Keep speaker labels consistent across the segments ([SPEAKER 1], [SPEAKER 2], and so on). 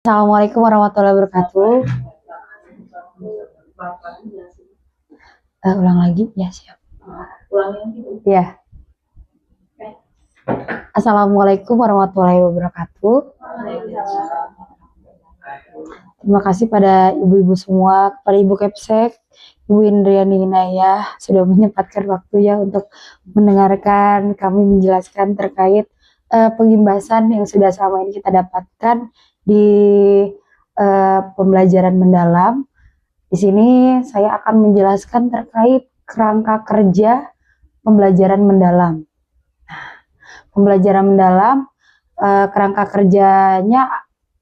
[SPEAKER 1] Assalamualaikum warahmatullahi wabarakatuh. Ulang lagi ya, siap. Ya. Assalamualaikum warahmatullahi wabarakatuh. Terima kasih pada ibu-ibu semua, pada Ibu Kepsek, Ibu Indriani Inayah sudah menyempatkan waktunya untuk mendengarkan kami menjelaskan terkait pengimbasan yang sudah selama ini kita dapatkan di pembelajaran mendalam. Di sini saya akan menjelaskan terkait kerangka kerja pembelajaran mendalam. Pembelajaran mendalam, kerangka kerjanya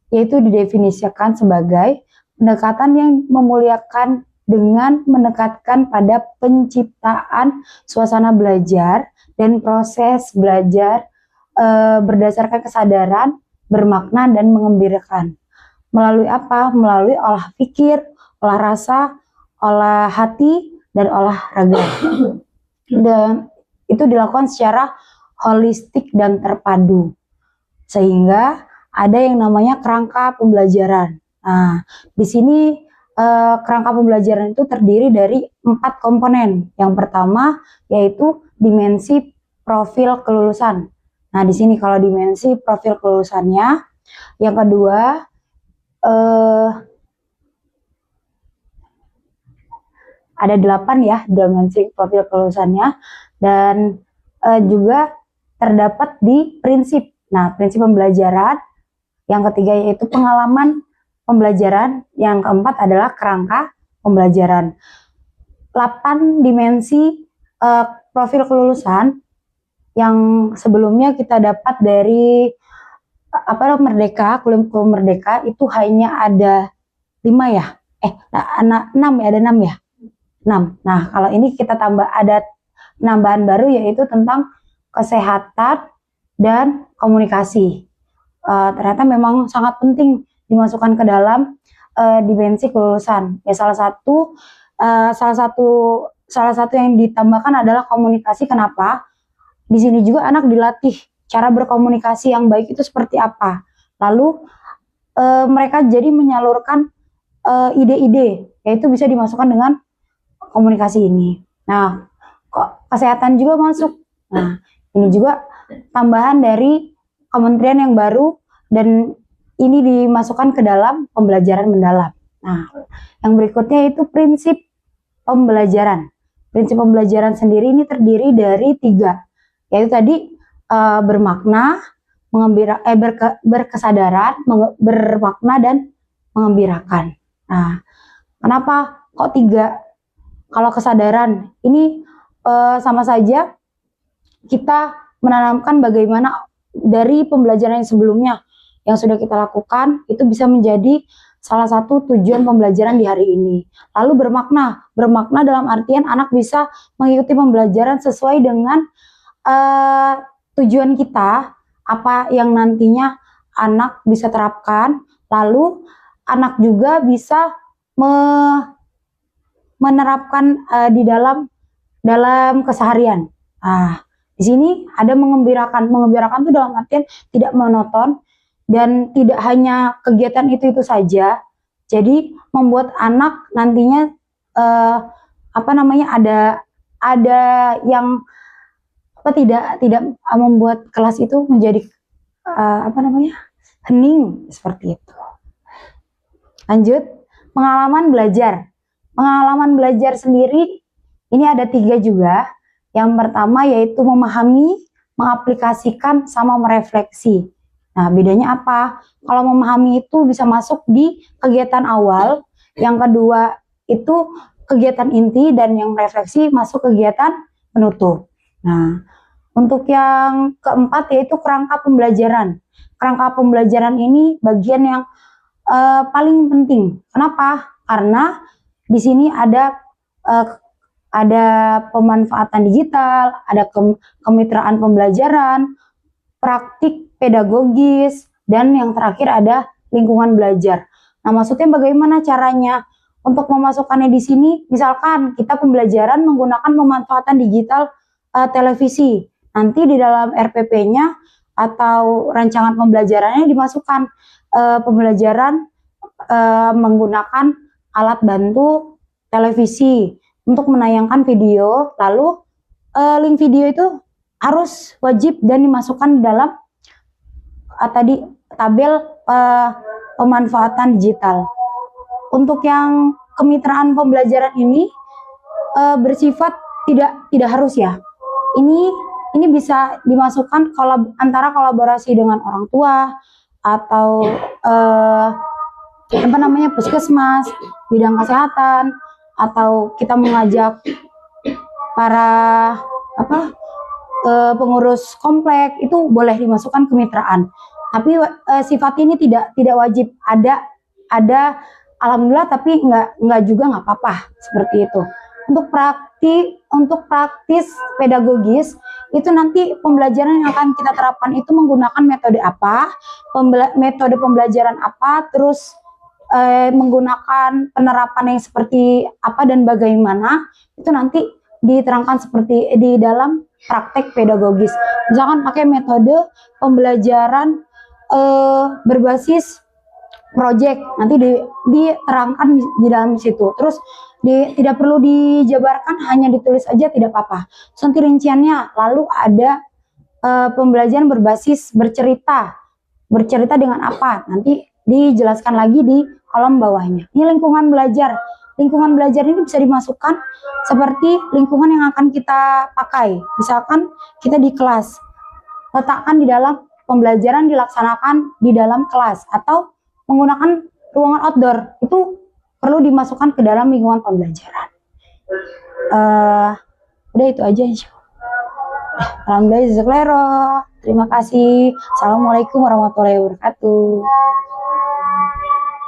[SPEAKER 1] yaitu didefinisikan sebagai pendekatan yang memuliakan dengan mendekatkan pada penciptaan suasana belajar dan proses belajar berdasarkan kesadaran, bermakna, dan mengembirakan. Melalui apa? Melalui olah pikir, olah rasa, olah hati, dan olah raga. Dan itu dilakukan secara holistik dan terpadu. Sehingga ada yang namanya kerangka pembelajaran. Nah, di sini kerangka pembelajaran itu terdiri dari 4 komponen. Yang pertama yaitu dimensi profil kelulusan. Nah, di sini kalau dimensi profil kelulusannya, yang kedua ada 8 ya dimensi profil kelulusannya, dan juga terdapat di prinsip. Nah, prinsip pembelajaran. Yang ketiga yaitu pengalaman pembelajaran. Yang keempat adalah kerangka pembelajaran. 8 dimensi profil kelulusan yang sebelumnya kita dapat dari Merdeka, kurikulum Merdeka itu hanya ada 5 ya. 6 ya, ada 6 ya. 6. Nah, kalau ini kita tambah ada penambahan baru yaitu tentang kesehatan dan komunikasi. Ternyata memang sangat penting dimasukkan ke dalam dimensi kelulusan. Ya, salah satu yang ditambahkan adalah komunikasi. Kenapa? Di sini juga anak dilatih cara berkomunikasi yang baik itu seperti apa. Lalu mereka jadi menyalurkan ide-ide, yaitu bisa dimasukkan dengan komunikasi ini. Nah, kok kesehatan juga masuk. Nah, ini juga tambahan dari kementerian yang baru dan ini dimasukkan ke dalam pembelajaran mendalam. Nah, yang berikutnya itu prinsip pembelajaran. Prinsip pembelajaran sendiri ini terdiri dari 3, yaitu tadi bermakna, berkesadaran, bermakna, dan mengembirakan. Nah, kenapa kok 3? Kalau kesadaran ini sama saja kita menanamkan bagaimana dari pembelajaran yang sebelumnya yang sudah kita lakukan itu bisa menjadi salah satu tujuan pembelajaran di hari ini. Lalu bermakna dalam artian anak bisa mengikuti pembelajaran sesuai dengan tujuan kita, apa yang nantinya anak bisa terapkan. Lalu anak juga bisa menerapkan di dalam keseharian. Nah, di sini ada mengembirakan. Mengembirakan itu dalam artian tidak monoton dan tidak hanya kegiatan itu saja. Jadi membuat anak nantinya ada yang tidak membuat kelas itu menjadi hening seperti itu. Lanjut, pengalaman belajar. Pengalaman belajar sendiri ini ada 3 juga. Yang pertama yaitu memahami, mengaplikasikan, sama merefleksi. Nah, bedanya apa? Kalau memahami itu bisa masuk di kegiatan awal, yang kedua itu kegiatan inti, dan yang refleksi masuk kegiatan penutup. Nah, untuk yang keempat yaitu kerangka pembelajaran. Kerangka pembelajaran ini bagian yang paling penting. Kenapa? Karena di sini ada pemanfaatan digital, ada kemitraan pembelajaran, praktik pedagogis, dan yang terakhir ada lingkungan belajar. Nah, maksudnya bagaimana caranya untuk memasukkannya di sini? Misalkan kita pembelajaran menggunakan pemanfaatan digital televisi. Nanti di dalam RPP-nya atau rancangan pembelajarannya dimasukkan pembelajaran menggunakan alat bantu televisi untuk menayangkan video, lalu link video itu harus wajib dan dimasukkan dalam tadi tabel pemanfaatan digital. Untuk yang kemitraan pembelajaran ini bersifat tidak harus ya. Ini bisa dimasukkan antara kolaborasi dengan orang tua atau puskesmas, bidang kesehatan, atau kita mengajak para pengurus komplek, itu boleh dimasukkan kemitraan. Tapi sifatnya ini tidak wajib ada alhamdulillah, tapi nggak juga nggak apa-apa seperti itu. Untuk praktis pedagogis itu nanti pembelajaran yang akan kita terapkan itu menggunakan metode apa, metode pembelajaran apa, terus menggunakan penerapan yang seperti apa dan bagaimana, itu nanti diterangkan seperti di dalam praktek pedagogis. Misalkan pakai metode pembelajaran berbasis project, nanti diterangkan di dalam situ. Terus tidak perlu dijabarkan, hanya ditulis aja tidak apa-apa. Nanti rinciannya, lalu ada pembelajaran berbasis bercerita dengan apa, nanti dijelaskan lagi di kolom bawahnya. Ini lingkungan belajar. Lingkungan belajar ini bisa dimasukkan seperti lingkungan yang akan kita pakai. Misalkan kita di kelas, letakkan di dalam pembelajaran dilaksanakan di dalam kelas, atau menggunakan ruangan outdoor, itu perlu dimasukkan ke dalam lingkungan pembelajaran. Udah itu aja insya Allah. Alhamdulillah, jazakallahu. Terima kasih. Assalamualaikum warahmatullahi wabarakatuh.